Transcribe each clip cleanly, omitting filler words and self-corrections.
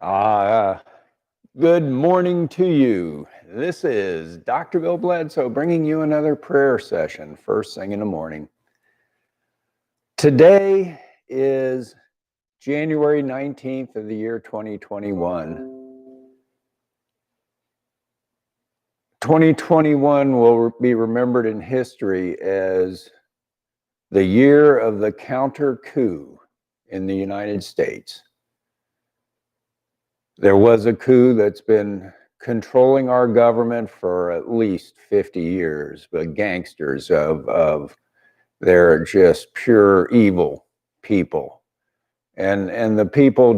Ah, Good morning to you. This is Dr. Bill Bledsoe bringing you another prayer session first thing in the morning. Today is January 19th of the year 2021. 2021 will be remembered in history as the year of the counter coup in the United States. There was a coup that's been controlling our government for at least 50 years, but gangsters they're just pure evil people. And the people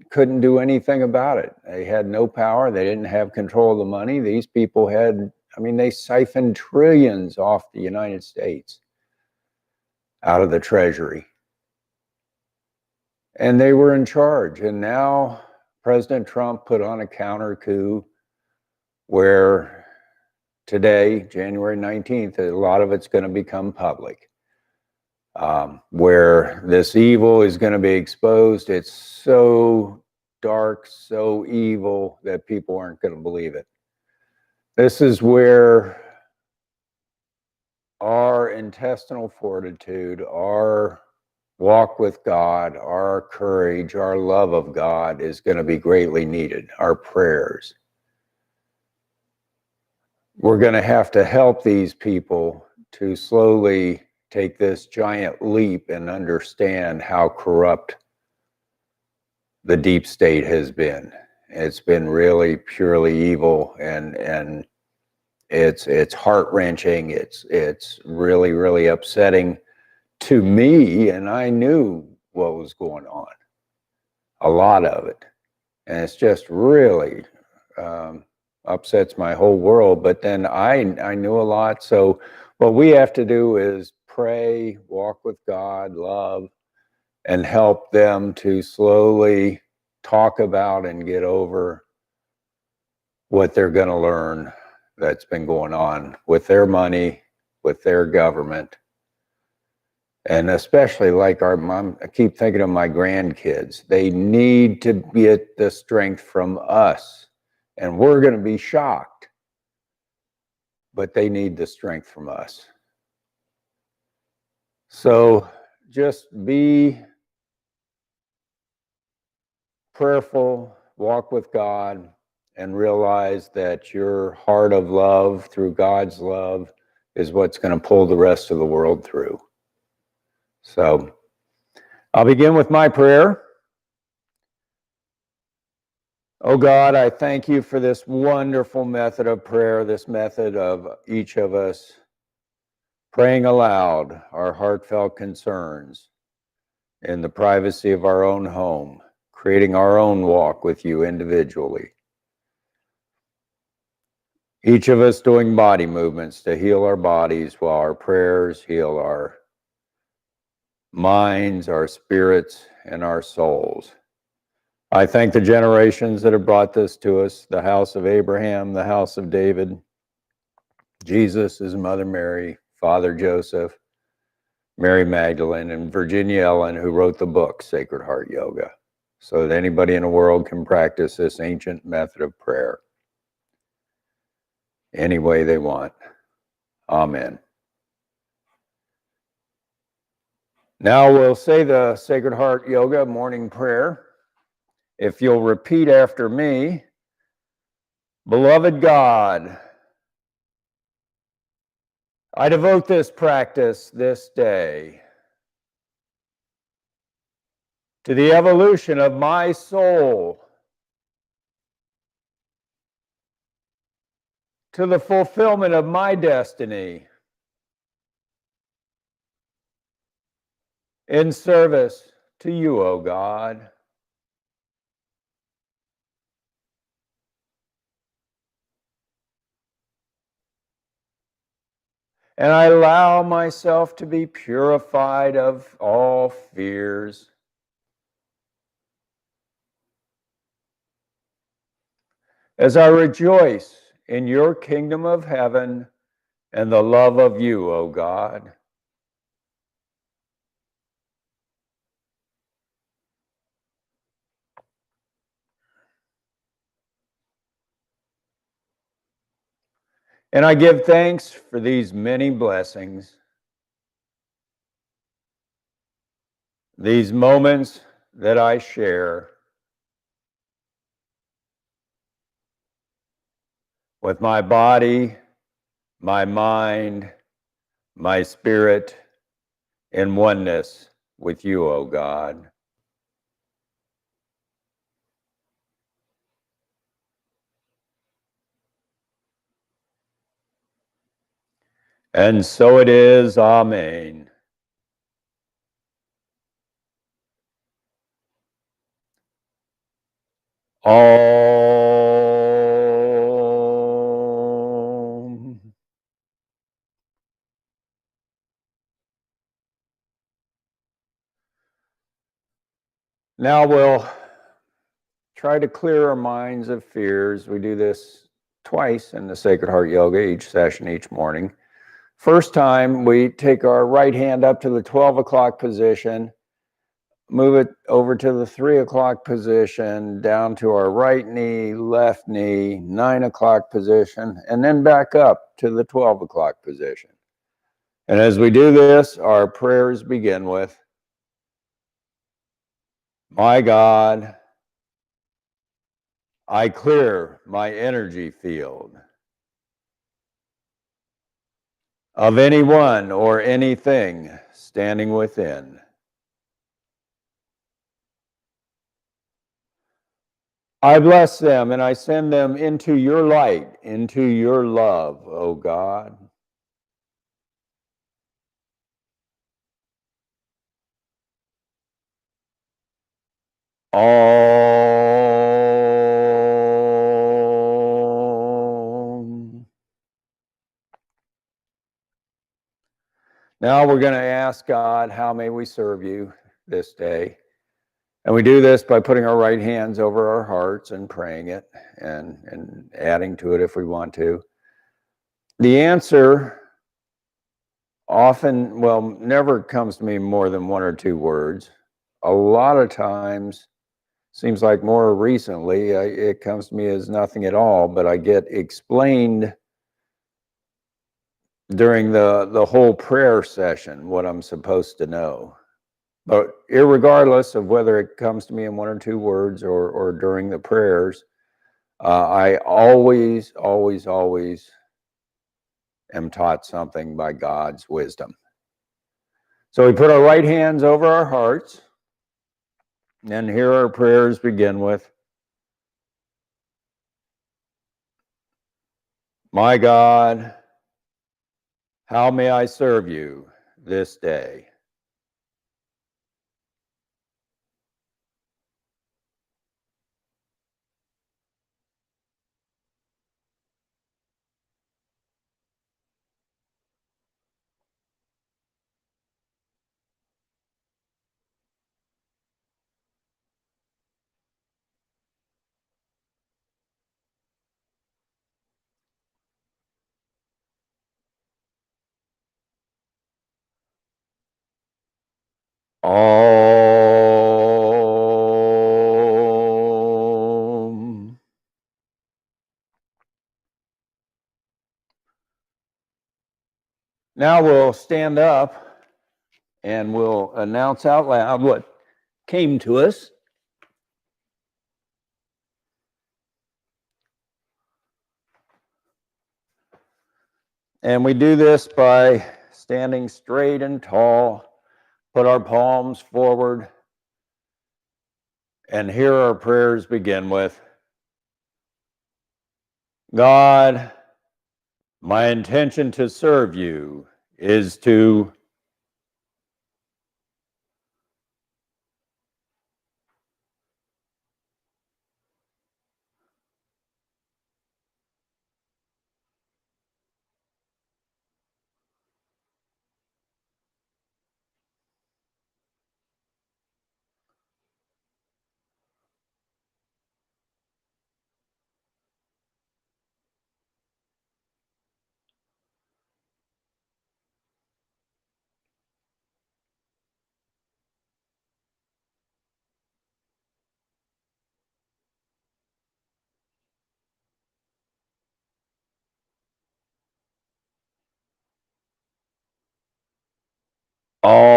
couldn't do anything about it. They had no power. They didn't have control of the money. These people they siphoned trillions off the United States out of the treasury. And they were in charge. And now President Trump put on a counter coup where today, January 19th, a lot of it's going to become public, where this evil is going to be exposed. It's so dark, so evil that people aren't going to believe it. This is where our intestinal fortitude, our walk with God, our courage, our love of God is going to be greatly needed, our prayers. We're going to have to help these people to slowly take this giant leap and understand how corrupt the deep state has been. It's been really purely evil, and it's heart-wrenching. It's really, really upsetting to me, and I knew what was going on, a lot of it, and it's just really upsets my whole world. But then I knew a lot. So what we have to do is pray, walk with God, love, and help them to slowly talk about and get over what they're going to learn that's been going on with their money, with their government. And especially like our mom, I keep thinking of my grandkids. They need to get the strength from us. And we're going to be shocked, but they need the strength from us. So just be prayerful, walk with God, and realize that your heart of love through God's love is what's going to pull the rest of the world through. So I'll begin with my prayer. Oh God, I thank you for this wonderful method of prayer, this method of each of us praying aloud our heartfelt concerns in the privacy of our own home, creating our own walk with you individually. Each of us doing body movements to heal our bodies while our prayers heal our minds, our spirits, and our souls. I thank the generations that have brought this to us, the house of Abraham, the house of David, Jesus, his mother Mary, Father Joseph, Mary Magdalene, and Virginia Ellen, who wrote the book, Sacred Heart Yoga, so that anybody in the world can practice this ancient method of prayer any way they want. Amen. Now we'll say the Sacred Heart Yoga morning prayer. If you'll repeat after me, beloved God, I devote this practice this day to the evolution of my soul, to the fulfillment of my destiny, in service to you, O God. And I allow myself to be purified of all fears. As I rejoice in your kingdom of heaven and the love of you, O God. And I give thanks for these many blessings, these moments that I share with my body, my mind, my spirit, in oneness with you, O God. And so it is, Amen. Om. Now we'll try to clear our minds of fears. We do this twice in the Sacred Heart Yoga, each session, each morning. First time, we take our right hand up to the 12 o'clock position, move it over to the 3 o'clock position, down to our right knee, left knee, 9 o'clock position, and then back up to the 12 o'clock position. And as we do this, our prayers begin with, my God, I clear my energy field of anyone or anything standing within. I bless them and I send them into your light, into your love, O God. Om. Now we're going to ask God, how may we serve you this day? And we do this by putting our right hands over our hearts and praying it and adding to it if we want to. The answer often, well, never comes to me more than one or two words. A lot of times, seems like more recently, it comes to me as nothing at all, but I get explained during the whole prayer session what I'm supposed to know. But irregardless of whether it comes to me in one or two words or during the prayers, I always am taught something by God's wisdom. So we put our right hands over our hearts, and here our prayers begin with, my God, how may I serve you this day? Om. Now we'll stand up and we'll announce out loud what came to us. And we do this by standing straight and tall, put our palms forward, and here our prayers begin with, God, my intention to serve you is to Om.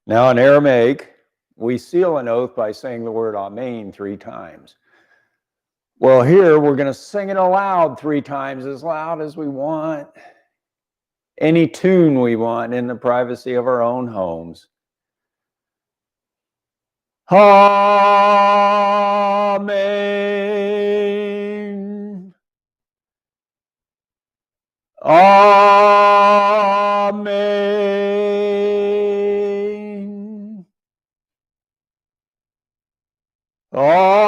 Now in Aramaic, we seal an oath by saying the word Amen 3 times. Well, here we're going to sing it aloud 3 times, as loud as we want. Any tune we want in the privacy of our own homes. Amen. Amen. Amen.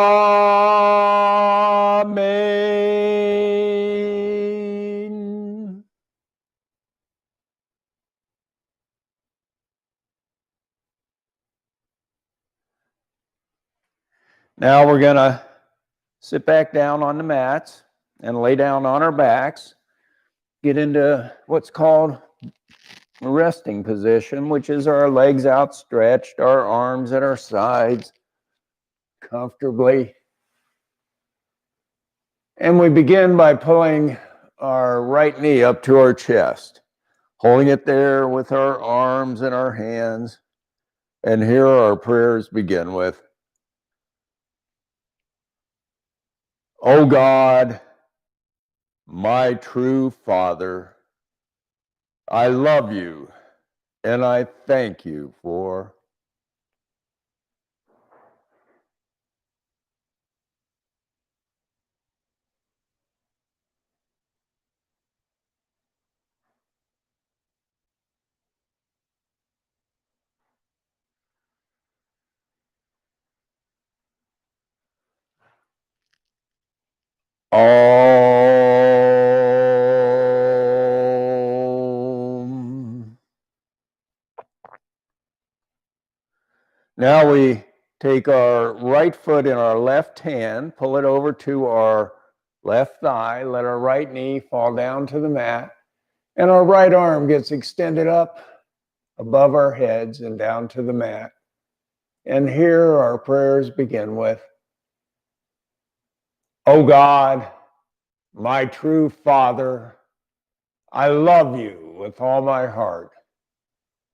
Now we're going to sit back down on the mats and lay down on our backs. Get into what's called a resting position, which is our legs outstretched, our arms at our sides comfortably. And we begin by pulling our right knee up to our chest, holding it there with our arms and our hands. And here our prayers begin with, "O God, my true Father, I love you and I thank you for..." Om. Now we take our right foot in our left hand, pull it over to our left thigh, let our right knee fall down to the mat, and our right arm gets extended up above our heads and down to the mat. And here our prayers begin with, "O God, my true Father, I love you with all my heart,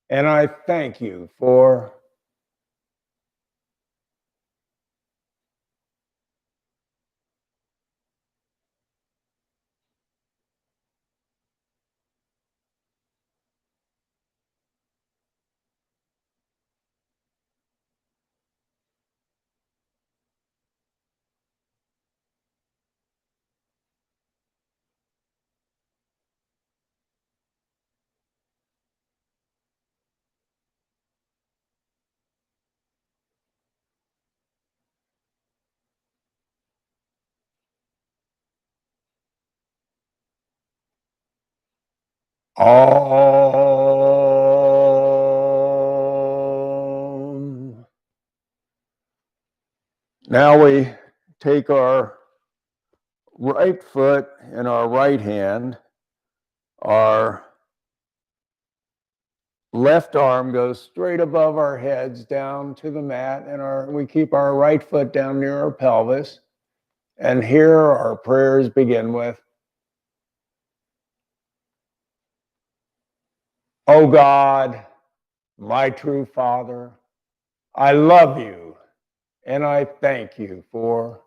and I thank you for..." Om. Now we take our right foot in our right hand, our left arm goes straight above our heads down to the mat, and we keep our right foot down near our pelvis. And here our prayers begin with, "O God, my true Father, I love you and I thank you for..."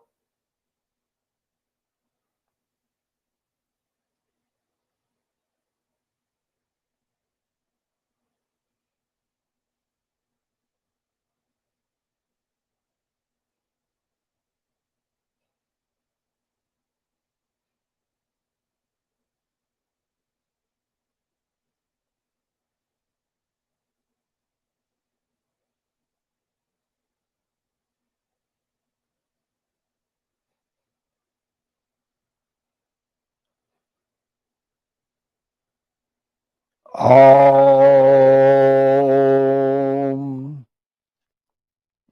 Om.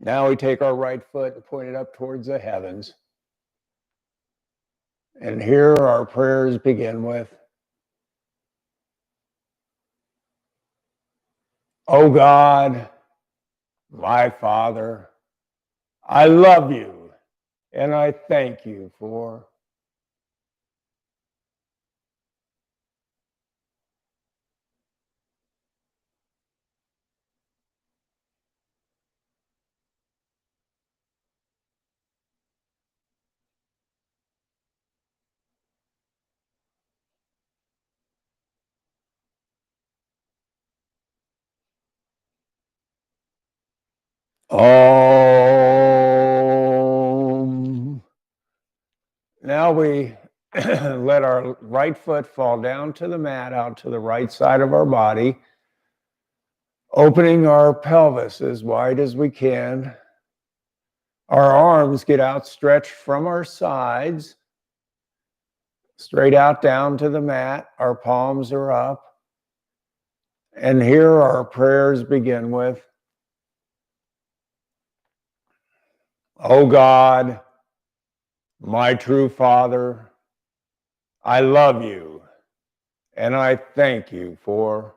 Now we take our right foot and point it up towards the heavens. And here our prayers begin with, "Oh God, my Father, I love you and I thank you for..." Om. Now we let our right foot fall down to the mat, out to the right side of our body, opening our pelvis as wide as we can. Our arms get outstretched from our sides, straight out down to the mat. Our palms are up. And here our prayers begin with, "Oh God, my true Father, I love you and I thank you for..."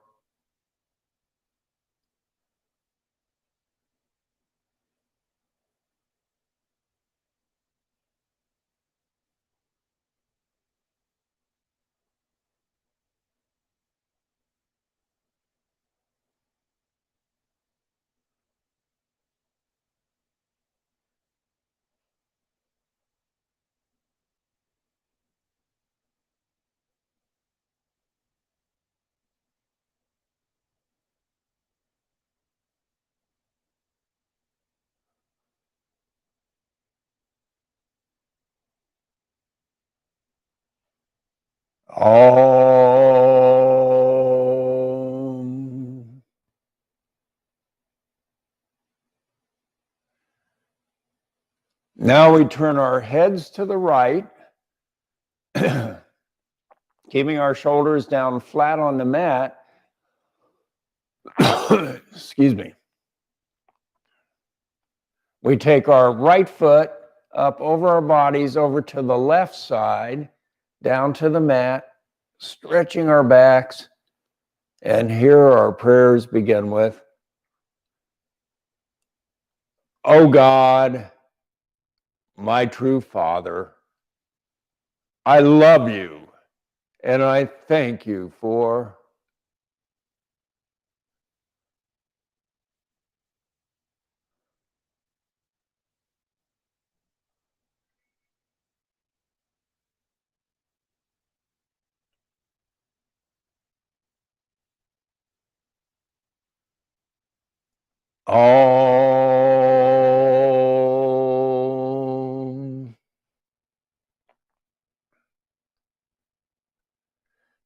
Om. Now we turn our heads to the right, keeping our shoulders down flat on the mat. Excuse me. We take our right foot up over our bodies, over to the left side, down to the mat, stretching our backs. And here our prayers begin with, "Oh God, my true Father, I love you and I thank you for..." Om.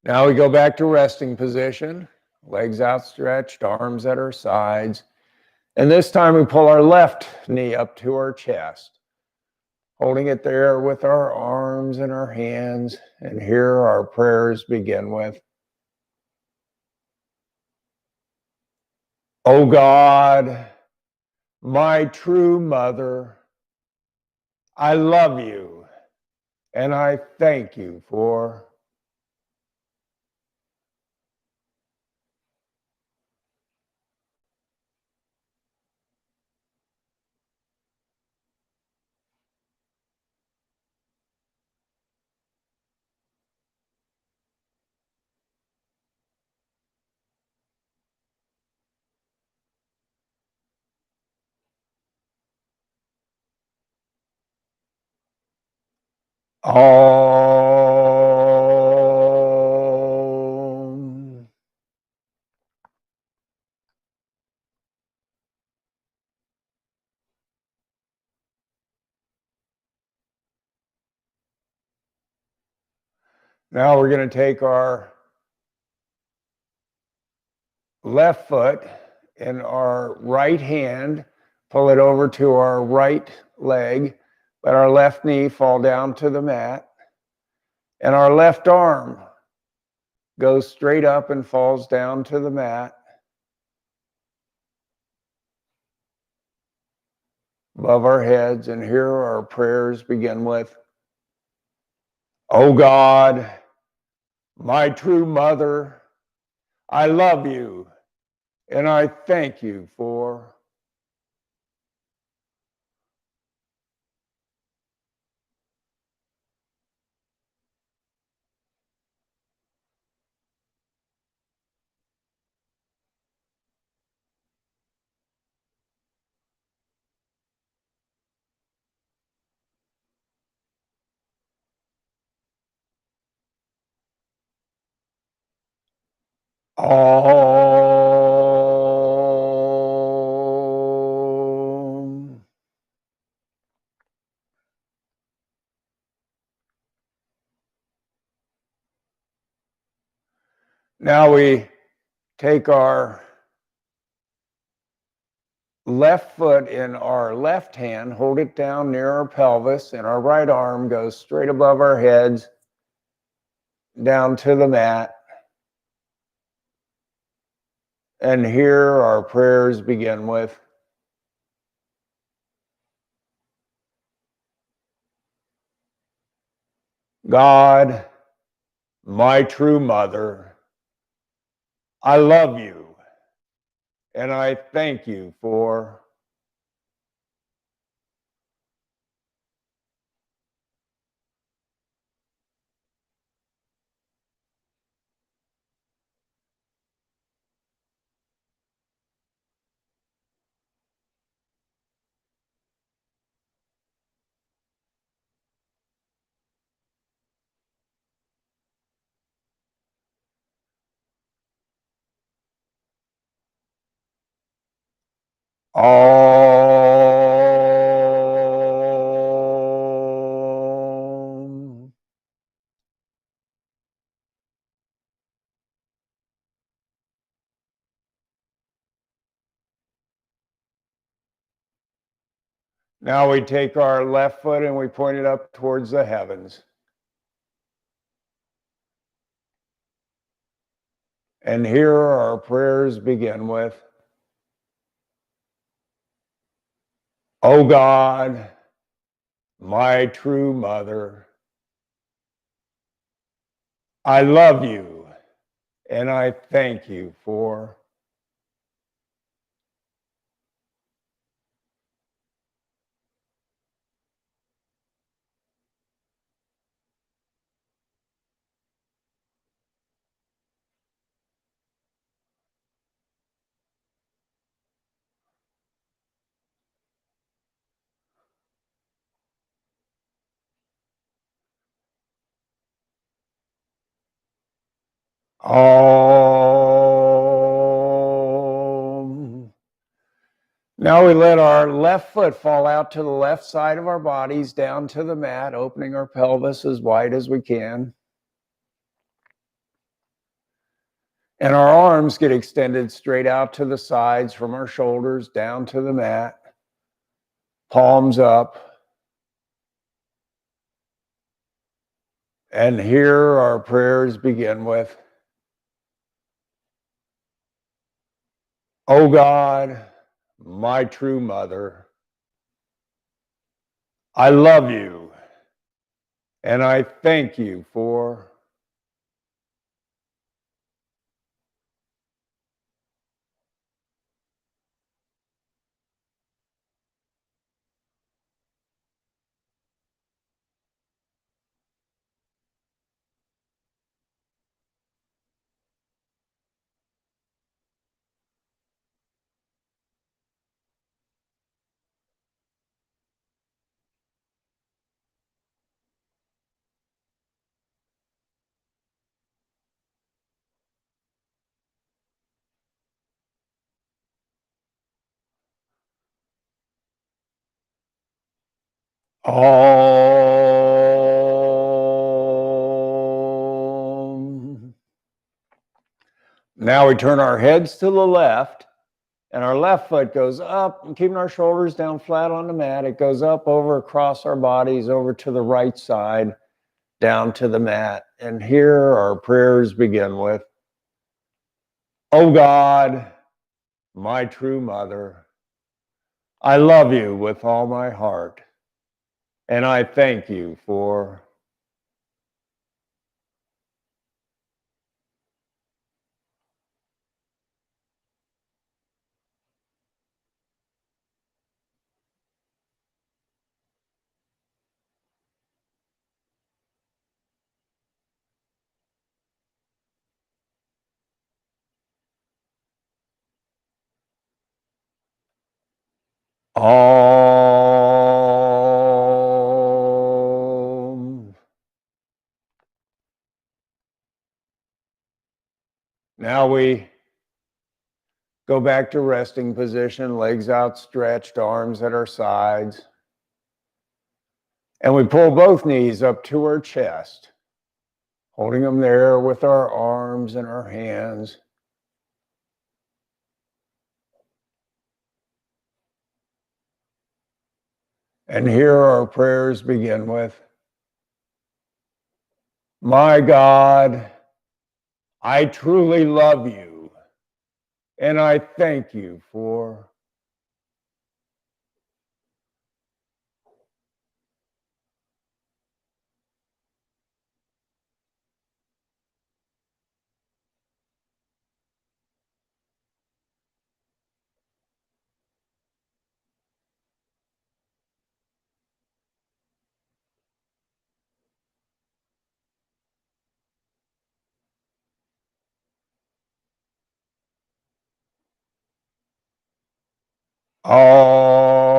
Now we go back to resting position, legs outstretched, arms at our sides. And this time we pull our left knee up to our chest, holding it there with our arms and our hands. And here our prayers begin with, "Oh God, my true mother, I love you and I thank you for..." Om. Now we're going to take our left foot in our right hand, pull it over to our right leg, let our left knee fall down to the mat, and our left arm goes straight up and falls down to the mat above our heads. And here our prayers begin with, Oh God, my true mother, I love you and I thank you for all. Now we take our left foot in our left hand, hold it down near our pelvis, and our right arm goes straight above our heads down to the mat. And here our prayers begin with, God, my true mother, I love you and I thank you for all. Now we take our left foot and we point it up towards the heavens. And here our prayers begin with, oh God, my true mother, I love you and I thank you for all. Now we let our left foot fall out to the left side of our bodies down to the mat, opening our pelvis as wide as we can. And our arms get extended straight out to the sides from our shoulders down to the mat, palms up. And here our prayers begin with, oh God, my true mother, I love you and I thank you for all. Now we turn our heads to the left and our left foot goes up and keeping our shoulders down flat on the mat. It goes up over across our bodies over to the right side, down to the mat. And here our prayers begin with, oh God, my true mother, I love you with all my heart. And I thank you for Om. Now we go back to resting position, legs outstretched, arms at our sides. And we pull both knees up to our chest, holding them there with our arms and our hands. And here our prayers begin with, my God, I truly love you, and I thank you for Om.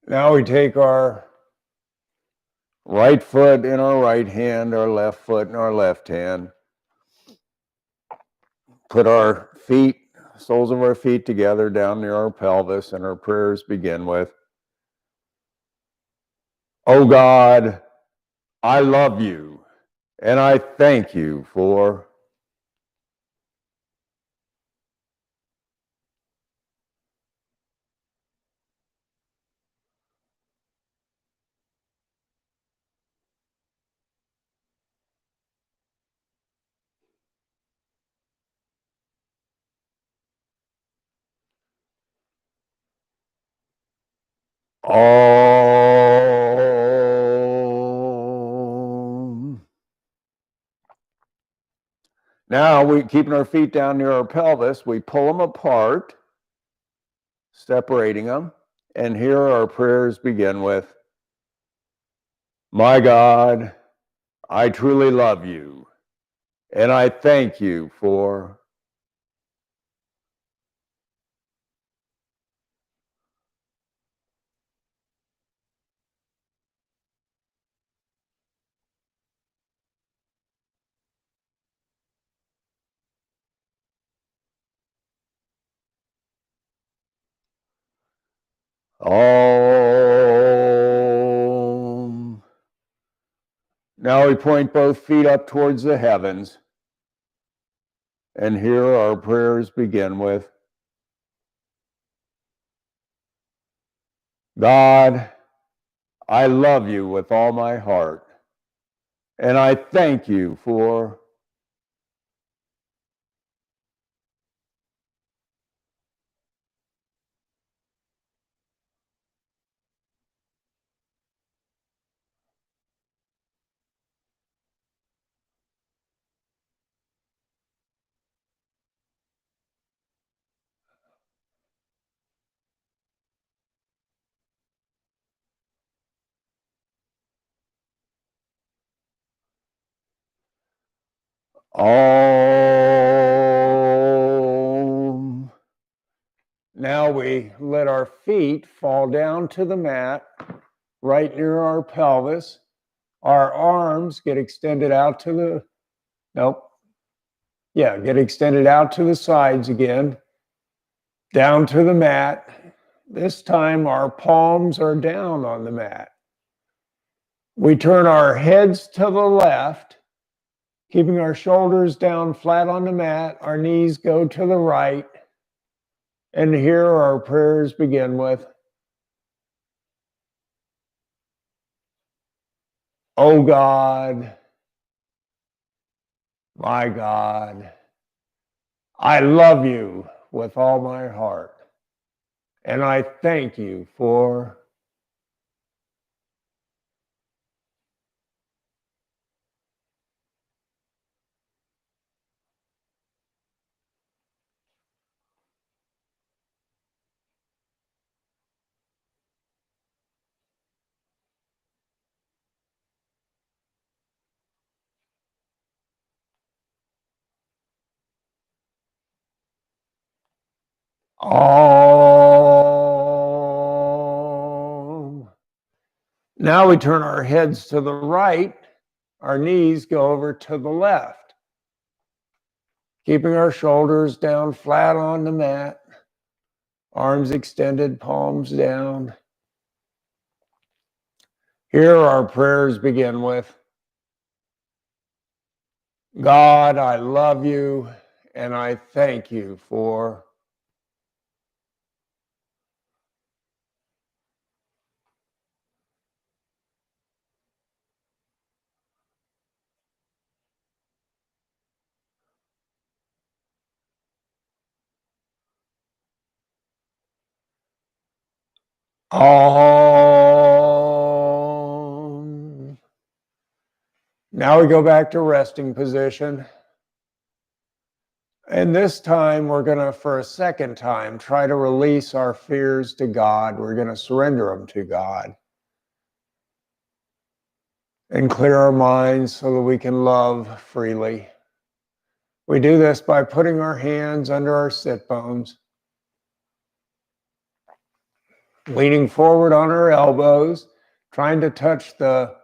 Now we take our right foot in our right hand, our left foot in our left hand. Put our feet, soles of our feet together down near our pelvis, and our prayers begin with, oh God, I love you, and I thank you for Om. Now we keeping our feet down near our pelvis, we pull them apart, separating them, and here our prayers begin with, my God, I truly love you, and I thank you for Om. Now we point both feet up towards the heavens, and here our prayers begin with, God, I love you with all my heart, and I thank you for Om. Now we let our feet fall down to the mat right near our pelvis. Our arms get extended out to the, nope. Yeah, get extended out to the sides again, down to the mat. This time our palms are down on the mat. We turn our heads to the left, keeping our shoulders down flat on the mat. Our knees go to the right. And here our prayers begin with, oh God, my God, I love you with all my heart. And I thank you for Om. Now we turn our heads to the right, our knees go over to the left, keeping our shoulders down flat on the mat, arms extended, palms down. Here our prayers begin with, God, I love you and I thank you for. Om. Now we go back to resting position. And this time we're going to, for a second time, try to release our fears to God. We're going to surrender them to God and clear our minds so that we can love freely. We do this by putting our hands under our sit bones, leaning forward on our elbows, trying to touch the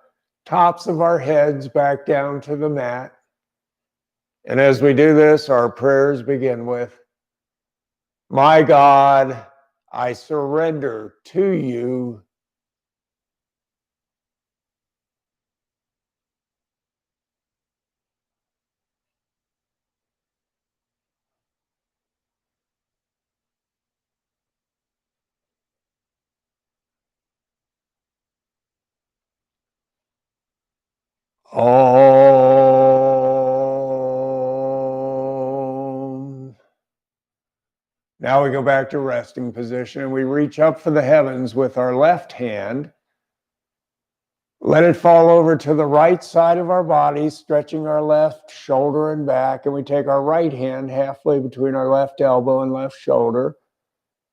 tops of our heads back down to the mat. And as we do this, our prayers begin with, my God, I surrender to you. Om. Now we go back to resting position and we reach up for the heavens with our left hand. Let it fall over to the right side of our body, stretching our left shoulder and back. And we take our right hand halfway between our left elbow and left shoulder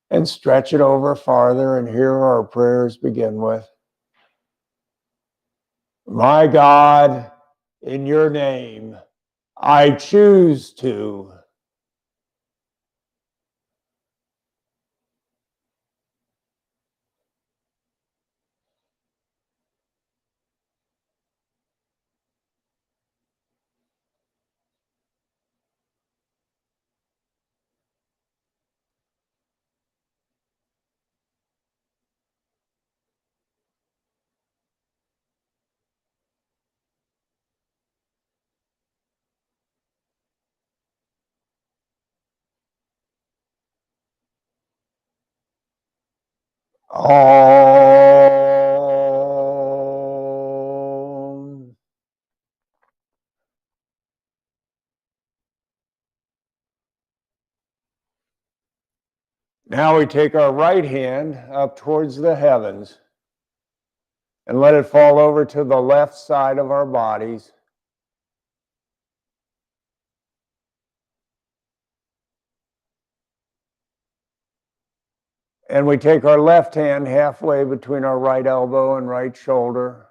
and stretch it over farther. And here our prayers begin with, my God, in your name, I choose to. Om. Now we take our right hand up towards the heavens and let it fall over to the left side of our bodies. And we take our left hand halfway between our right elbow and right shoulder.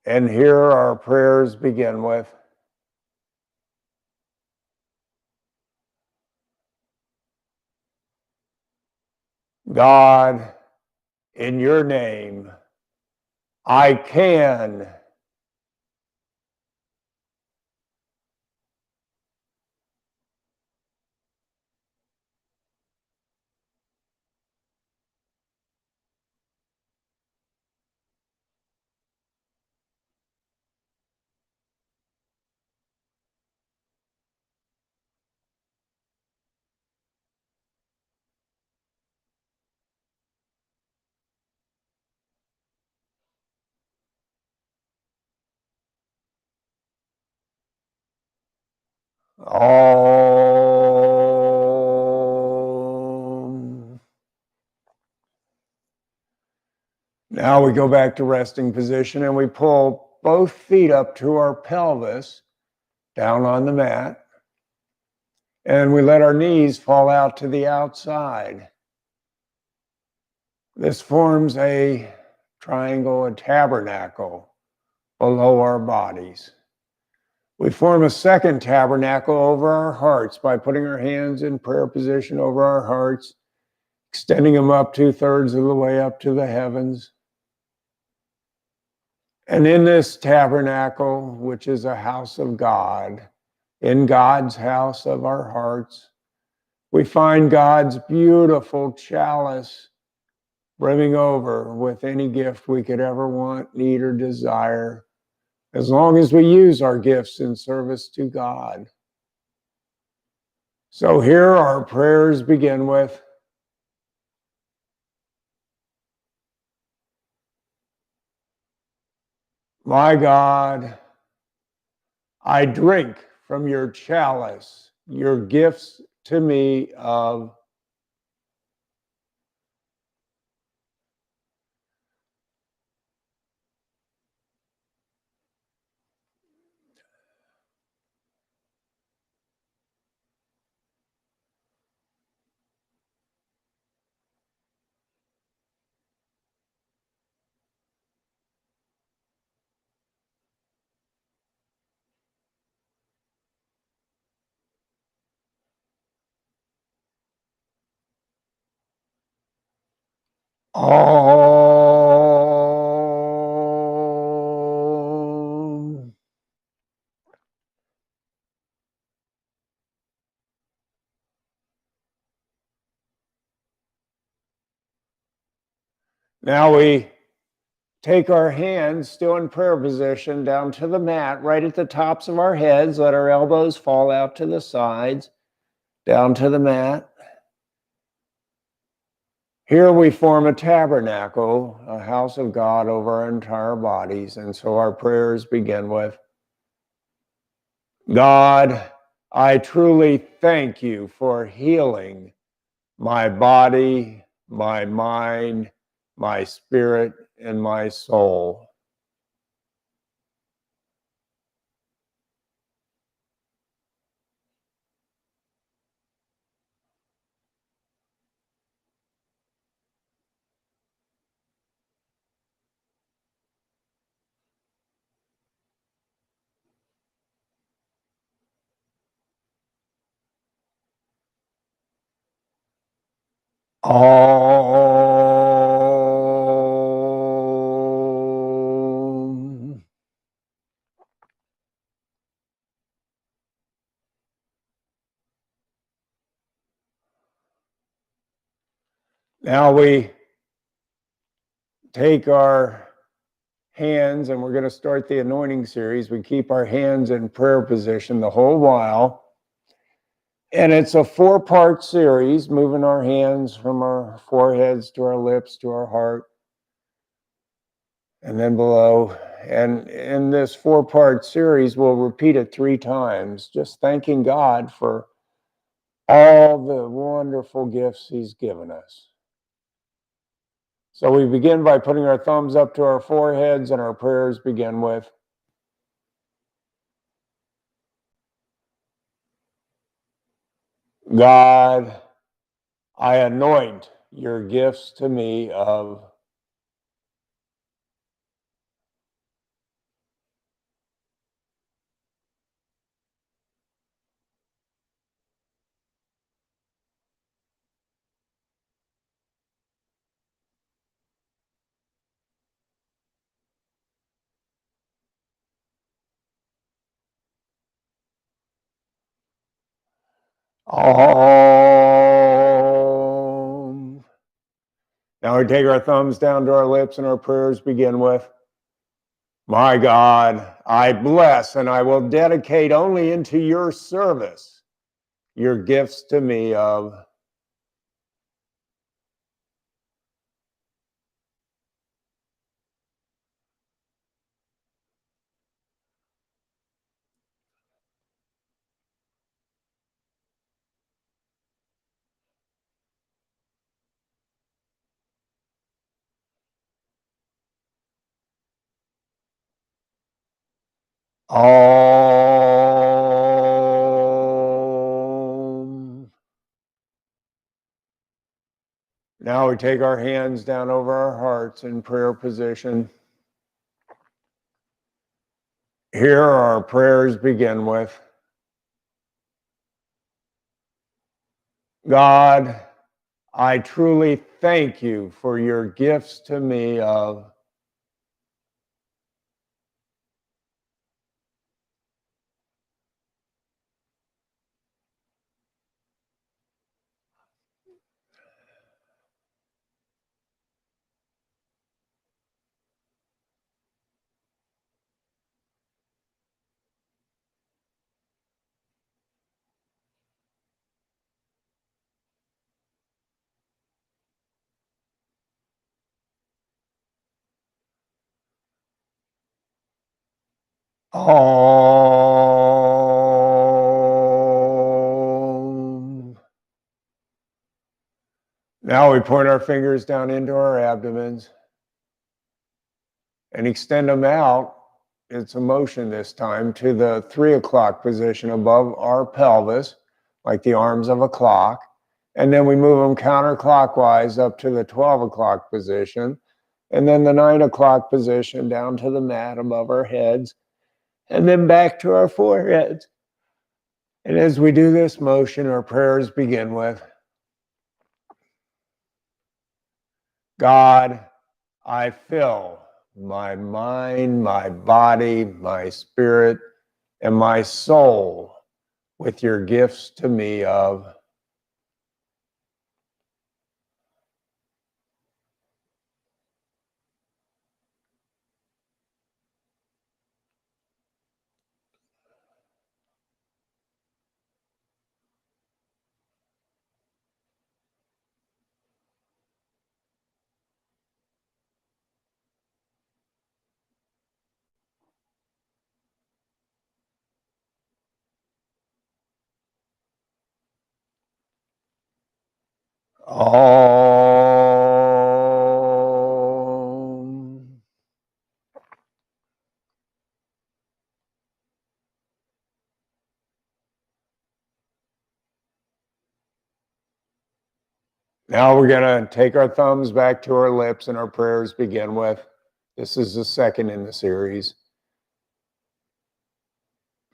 And here our prayers begin with, God, in your name, I can. Om. Now we go back to resting position and we pull both feet up to our pelvis, down on the mat, and we let our knees fall out to the outside. This forms a triangle, a tabernacle below our bodies. We form a second tabernacle over our hearts by putting our hands in prayer position over our hearts, extending them up 2/3 of the way up to the heavens. And in this tabernacle, which is a house of God, in God's house of our hearts, we find God's beautiful chalice brimming over with any gift we could ever want, need, or desire, as long as we use our gifts in service to God. So here our prayers begin with, my God, I drink from your chalice, your gifts to me of Om. Now we take our hands, still in prayer position, down to the mat, right at the tops of our heads. Let our elbows fall out to the sides, down to the mat. Here we form a tabernacle, a house of God over our entire bodies. And so our prayers begin with, God, I truly thank you for healing my body, my mind, my spirit, and my soul. Om. Now we take our hands, and we're going to start the anointing series. We keep our hands in prayer position the whole while. And it's a 4-part series, moving our hands from our foreheads to our lips to our heart, and then below. And in this 4-part series, we'll repeat it 3 times, just thanking God for all the wonderful gifts he's given us. So we begin by putting our thumbs up to our foreheads, and our prayers begin with, God, I anoint your gifts to me of Om. Now we take our thumbs down to our lips, and our prayers begin with, my God, I bless and I will dedicate only into your service your gifts to me of Om. Now we take our hands down over our hearts in prayer position. Here our prayers begin with, God, I truly thank you for your gifts to me of Om. Now we point our fingers down into our abdomens and extend them out. It's a motion this time to the 3 o'clock position above our pelvis, like the arms of a clock. And then we move them counterclockwise up to the 12 o'clock position. And then the 9 o'clock position down to the mat above our heads. And then back to our foreheads. And as we do this motion, our prayers begin with, God, I fill my mind, my body, my spirit, and my soul with your gifts to me of Om. Now we're going to take our thumbs back to our lips and our prayers begin with, this is the second in the series.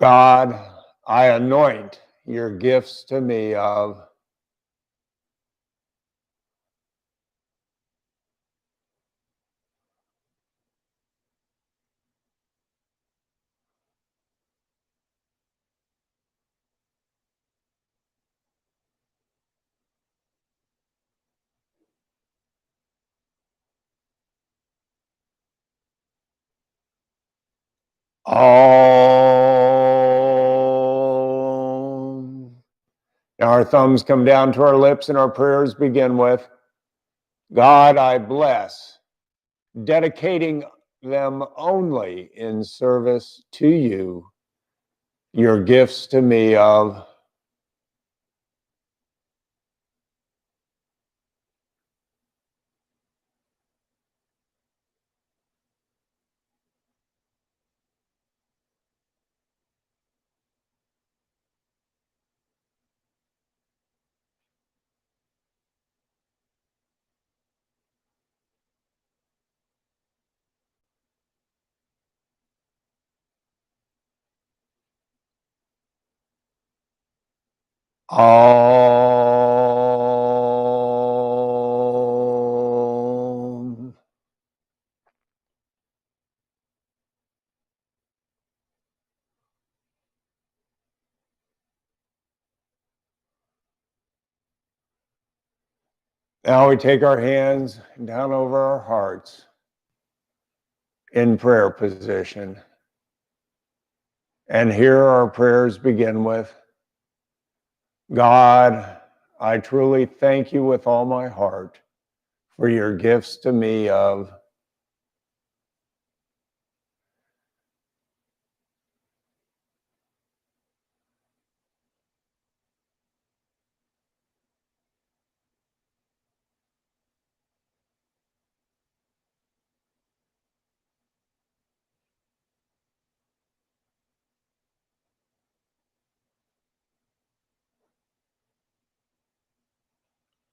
God, I anoint your gifts to me of Om. Now our thumbs come down to our lips and our prayers begin with, God, I bless, dedicating them only in service to you, your gifts to me of Om. Now we take our hands down over our hearts in prayer position. And here our prayers begin with, God, I truly thank you with all my heart for your gifts to me of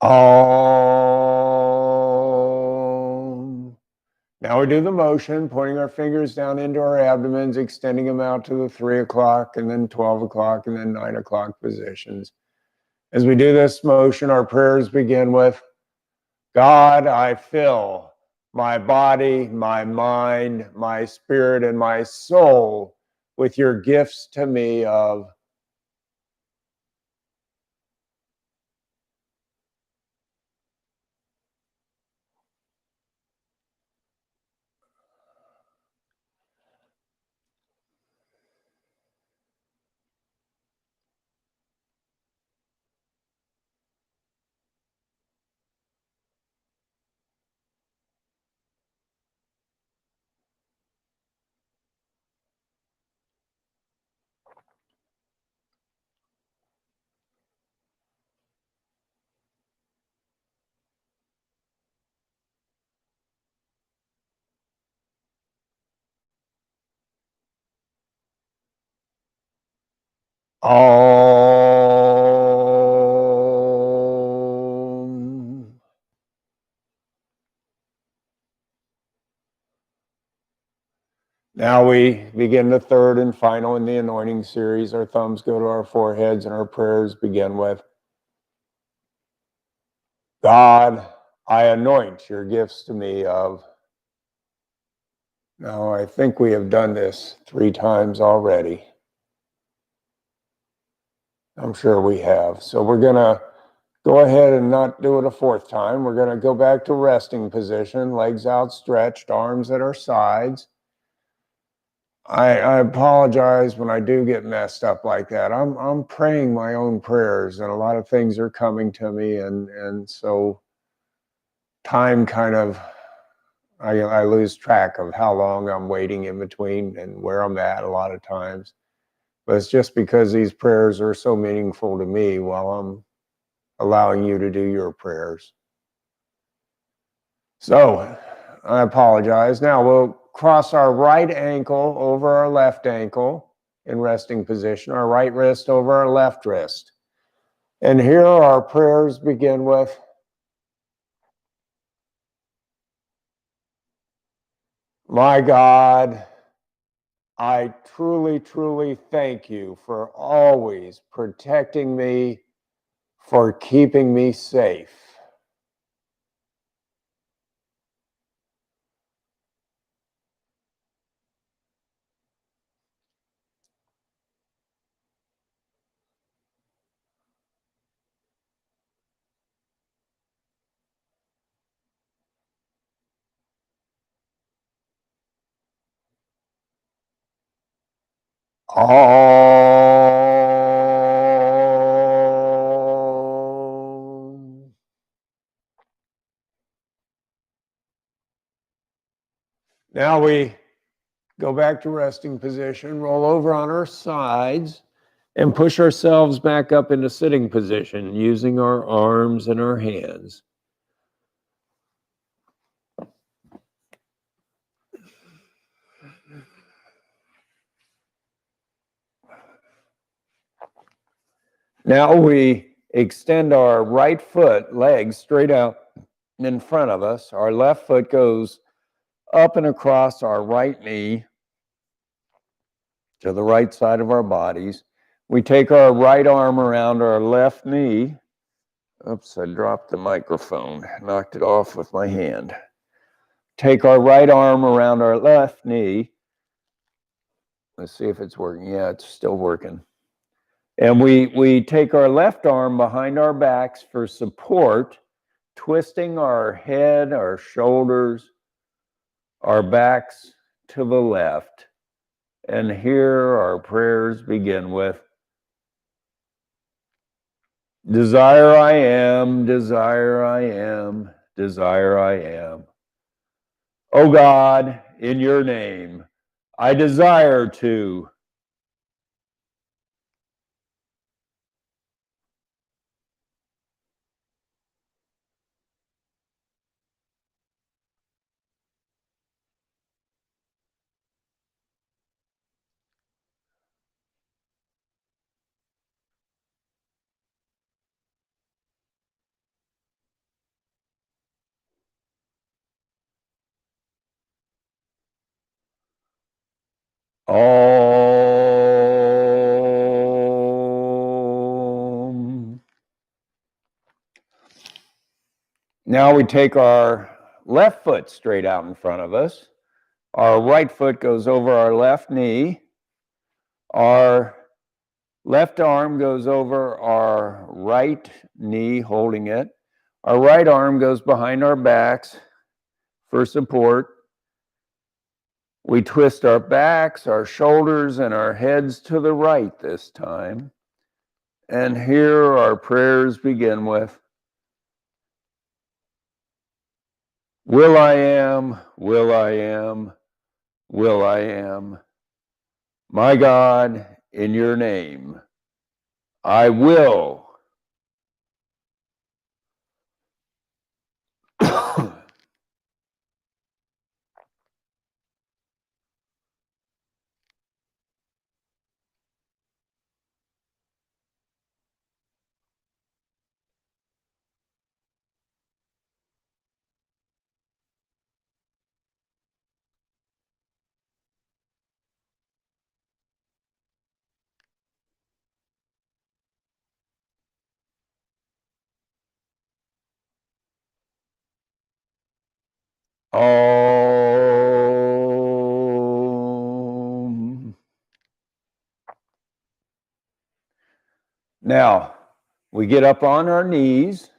Om. Now we do the motion, pointing our fingers down into our abdomens, extending them out to the 3 o'clock and then 12 o'clock and then 9 o'clock positions. As we do this motion, our prayers begin with, God, I fill my body, my mind, my spirit, and my soul with your gifts to me of Om. Now we begin the third and final in the anointing series. Our thumbs go to our foreheads and our prayers begin with, God, I anoint your gifts to me of. Now, I think we have done this 3 times already. I'm sure we have. So we're going to go ahead and not do it a 4th time. We're going to go back to resting position, legs outstretched, arms at our sides. I apologize when I do get messed up like that. I'm praying my own prayers, and a lot of things are coming to me, and so time kind of I lose track of how long I'm waiting in between and where I'm at a lot of times. But it's just because these prayers are so meaningful to me while I'm allowing you to do your prayers. So I apologize. Now we'll cross our right ankle over our left ankle in resting position, our right wrist over our left wrist. And here our prayers begin with, my God, I truly, truly thank you for always protecting me, for keeping me safe. Om. Now we go back to resting position, roll over on our sides, and push ourselves back up into sitting position using our arms and our hands. Now we extend our right foot, legs straight out in front of us. Our left foot goes up and across our right knee to the right side of our bodies. We take our right arm around our left knee. Oops, I dropped the microphone, knocked it off with my hand. Take our right arm around our left knee. Let's see if it's working. Yeah, it's still working. And we take our left arm behind our backs for support, twisting our head, our shoulders, our backs to the left. And here our prayers begin with, desire I am, desire I am, desire I am. Oh God, in your name, I desire to. Om. Now we take our left foot straight out in front of us. Our right foot goes over our left knee. Our left arm goes over our right knee, holding it. Our right arm goes behind our backs for support. We twist our backs, our shoulders, and our heads to the right this time. And here our prayers begin with, will I am, will I am, will I am. My God, in your name, I will. Om. Now, we get up on our knees.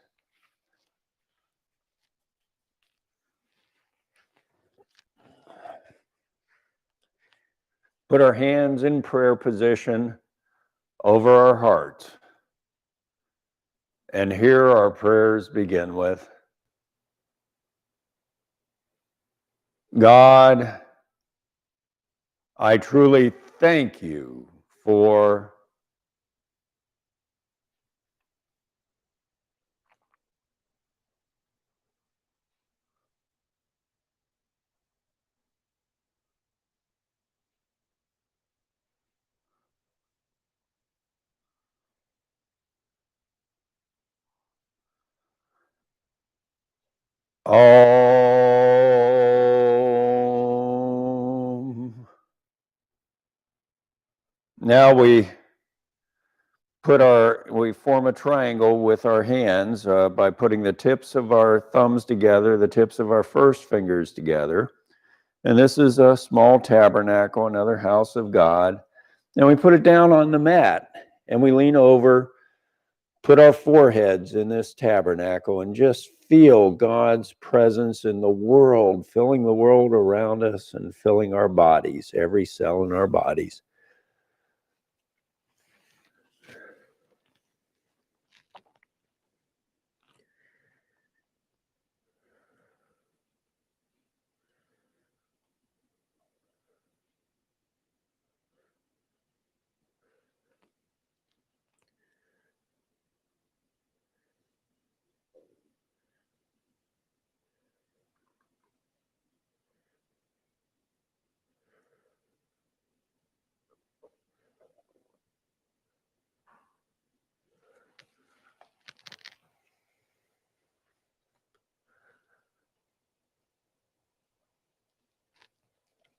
Put our hands in prayer position over our hearts. And here our prayers begin with, God, I truly thank you for all. Now we form a triangle with our hands by putting the tips of our thumbs together, the tips of our first fingers together. And this is a small tabernacle, another house of God. And we put it down on the mat and we lean over, put our foreheads in this tabernacle and just feel God's presence in the world, filling the world around us and filling our bodies, every cell in our bodies.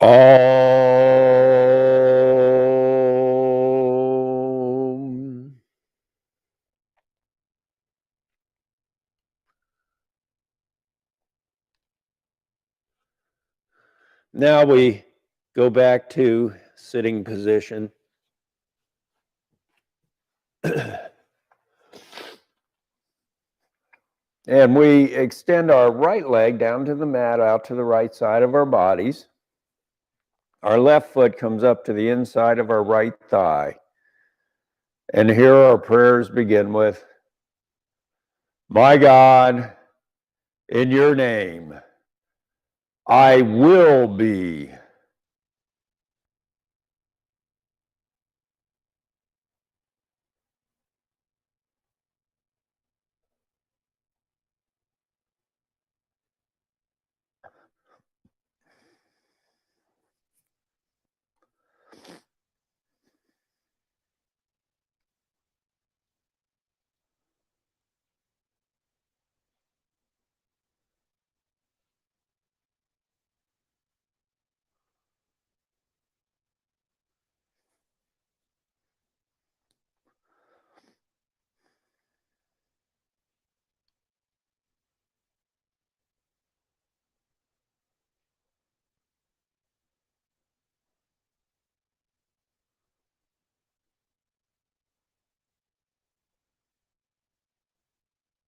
Om. Now we go back to sitting position. And we extend our right leg down to the mat, out to the right side of our bodies. Our left foot comes up to the inside of our right thigh. And here our prayers begin with, my God, in your name, I will be.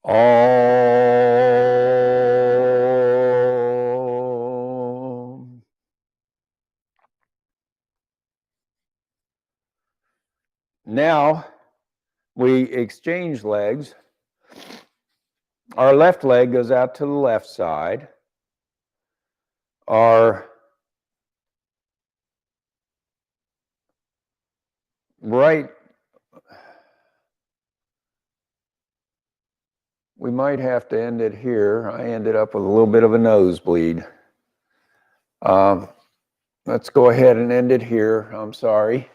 Om. Now we exchange legs. Our left leg goes out to the left side. Our right, we might have to end it here. I ended up with a little bit of a nosebleed. Let's go ahead and end it here. I'm sorry.